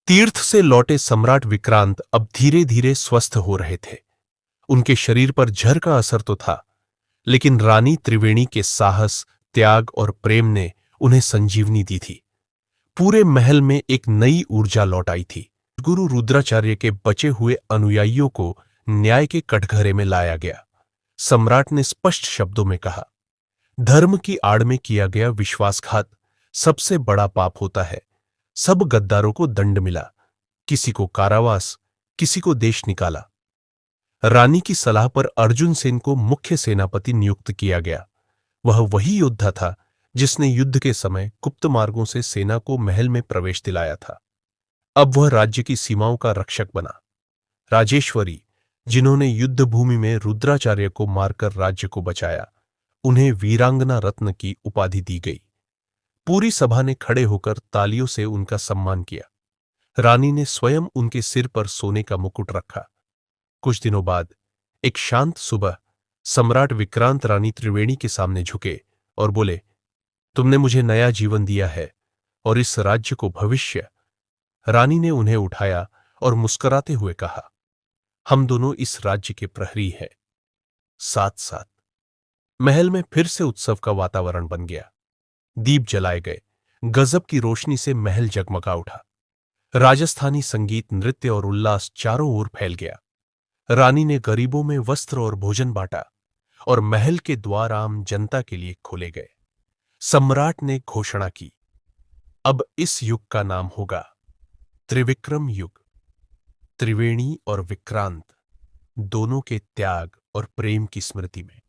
तीर्थ से लौटे सम्राट विक्रांत अब धीरे धीरे स्वस्थ हो रहे थे। उनके शरीर पर जहर का असर तो था, लेकिन रानी त्रिवेणी के साहस, त्याग और प्रेम ने उन्हें संजीवनी दी थी। पूरे महल में एक नई ऊर्जा लौट आई थी। गुरु रुद्राचार्य के बचे हुए अनुयायियों को न्याय के कटघरे में लाया गया। सम्राट ने स्पष्ट शब्दों में कहा, धर्म की आड़ में किया गया विश्वासघात सबसे बड़ा पाप होता है। सब गद्दारों को दंड मिला, किसी को कारावास, किसी को देश निकाला। रानी की सलाह पर अर्जुन सेन को मुख्य सेनापति नियुक्त किया गया। वह वही योद्धा था जिसने युद्ध के समय गुप्त मार्गों से सेना को महल में प्रवेश दिलाया था। अब वह राज्य की सीमाओं का रक्षक बना। राजेश्वरी, जिन्होंने युद्ध भूमि में रुद्राचार्य को मारकर राज्य को बचाया, उन्हें वीरांगना रत्न की उपाधि दी गई। पूरी सभा ने खड़े होकर तालियों से उनका सम्मान किया। रानी ने स्वयं उनके सिर पर सोने का मुकुट रखा। कुछ दिनों बाद एक शांत सुबह सम्राट विक्रांत रानी त्रिवेणी के सामने झुके और बोले, तुमने मुझे नया जीवन दिया है और इस राज्य को भविष्य। रानी ने उन्हें उठाया और मुस्कुराते हुए कहा, हम दोनों इस राज्य के प्रहरी हैं। साथ साथ महल में फिर से उत्सव का वातावरण बन गया। दीप जलाए गए, गजब की रोशनी से महल जगमगा उठा। राजस्थानी संगीत, नृत्य और उल्लास चारों ओर फैल गया। रानी ने गरीबों में वस्त्र और भोजन बांटा और महल के द्वार आम जनता के लिए खोले गए। सम्राट ने घोषणा की, अब इस युग का नाम होगा त्रिविक्रम युग। त्रिवेणी और विक्रांत दोनों के त्याग और प्रेम की स्मृति में।